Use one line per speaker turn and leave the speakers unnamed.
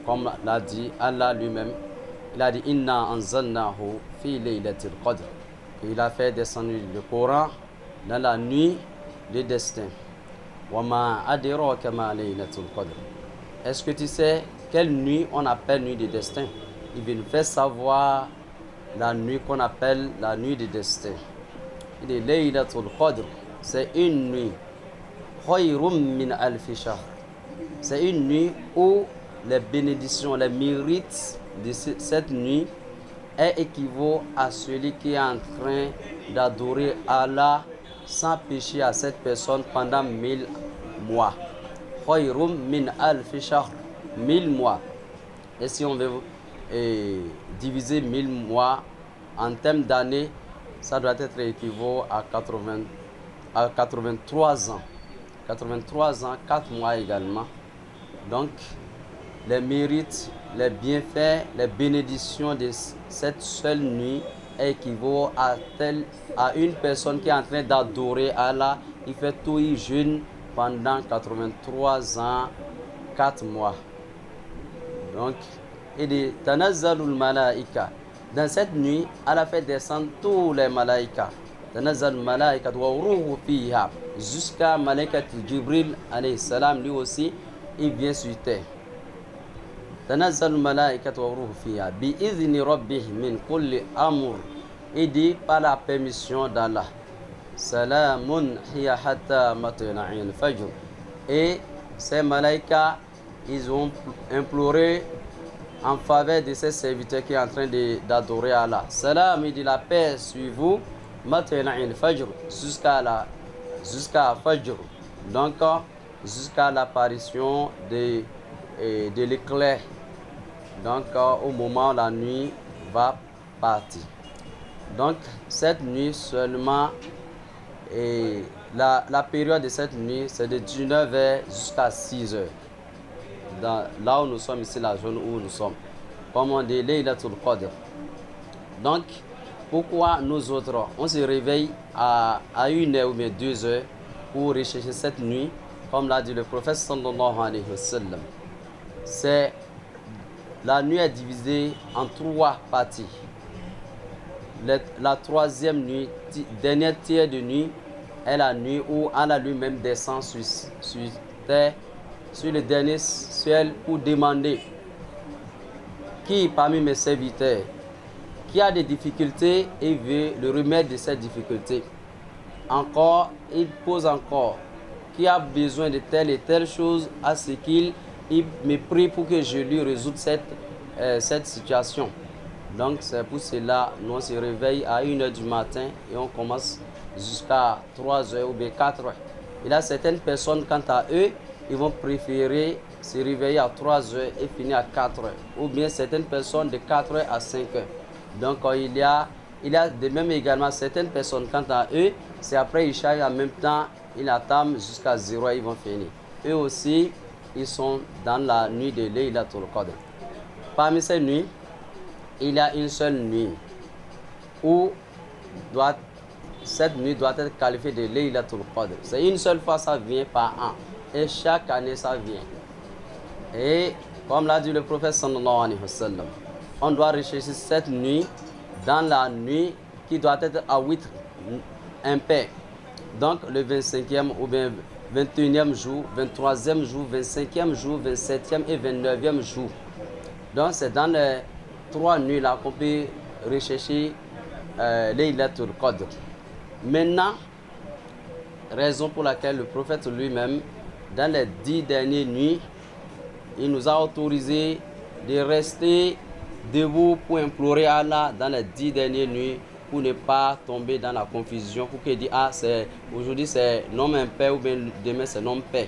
comme l'a dit Allah lui-même. Il a dit Inna anzalnahu fi laylatil qadr. Il a fait descendre le Coran dans la nuit du destin. Wa ma adraka ma laylatul qadr. Est-ce que tu sais quelle nuit on appelle nuit du destin? Il veut nous faire savoir la nuit qu'on appelle la nuit du destin. Il dit Laylatul Qadr, c'est une nuit. Khayrum min alfi shahr. C'est une nuit où les bénédictions, les mérites de cette nuit équivaut à celui qui est en train d'adorer Allah sans péché à cette personne pendant 1000 mois. Khayrum min alfi shahr, 1000 mois. Et si on veut diviser 1000 mois en termes d'années, ça doit être équivaut à 83 ans. 83 ans, 4 mois également. Donc, les mérites, les bienfaits, les bénédictions de cette seule nuit équivaut à une personne qui est en train d'adorer Allah. Il fait tout, il jeûne pendant 83 ans, 4 mois. Donc, il dit Tanazzalul malaika. Dans cette nuit, Allah fait descendre tous les malaïkas. Tanazzalul malaika wa ruhu fiha. Jusqu'à Malaikat Jibril alayhi salam, lui aussi, il vient sur terre. Tanazzalul malaika wa ruhu fiha. Bi izni rabbih min kulli amr. Il dit par la permission d'Allah. Salamun hiya hatta matla'il fajr. Et ces malaïkas, ils ont imploré en faveur de ces serviteurs qui est en train d'adorer Allah. Salam, il dit la paix sur vous, matla'il fajr, jusqu'à Fajr. Donc, jusqu'à l'apparition de l'éclair. Donc, au moment où la nuit va partir. Donc, cette nuit seulement, et la période de cette nuit, c'est de 19h jusqu'à 6h. Là où nous sommes ici, la zone où nous sommes. Comme on dit, Laylatul Qadr. Donc, pourquoi nous autres, on se réveille à 1h ou bien 2h pour rechercher cette nuit, comme l'a dit le prophète sallallahu alayhi wa sallam. La nuit est divisée en 3 parties. La troisième nuit, dernière tiers de nuit, est la nuit où Allah lui-même descend sur terre, sur le dernier ciel pour demander qui parmi mes serviteurs qui a des difficultés et veut le remède de ces difficultés. Encore, il pose encore qui a besoin de telle et telle chose à ce qu'il me prie pour que je lui résoudre cette situation. Donc c'est pour cela nous on se réveille à 1h du matin et on commence jusqu'à 3h ou bien 4h. Il y a certaines personnes, quant à eux, ils vont préférer se réveiller à 3h et finir à 4h. Ou bien certaines personnes de 4h à 5h. Donc il y a de même également certaines personnes, quant à eux, c'est après Isha en même temps, ils attendent jusqu'à 0h, ils vont finir. Eux aussi, ils sont dans la nuit de Laylatul Qadr. Parmi ces nuits, il y a une seule nuit où cette nuit doit être qualifiée de Laylatul Qadr. C'est une seule fois, ça vient par an. Et chaque année, ça vient. Et comme l'a dit le prophète sallallahu alayhi wa sallam, on doit rechercher cette nuit dans la nuit qui doit être à 8 impair. Donc le 25e ou bien 21e jour, 23e jour, 25e jour, 27e et 29e jour. Donc c'est dans les 3 nuits là qu'on peut rechercher Laylatul Qadr. Maintenant, raison pour laquelle le prophète lui-même, dans les 10 dernières nuits, il nous a autorisé de rester debout pour implorer Allah dans les 10 dernières nuits pour ne pas tomber dans la confusion, pour qu'il dise, ah, aujourd'hui c'est non impair ou bien demain c'est non paix.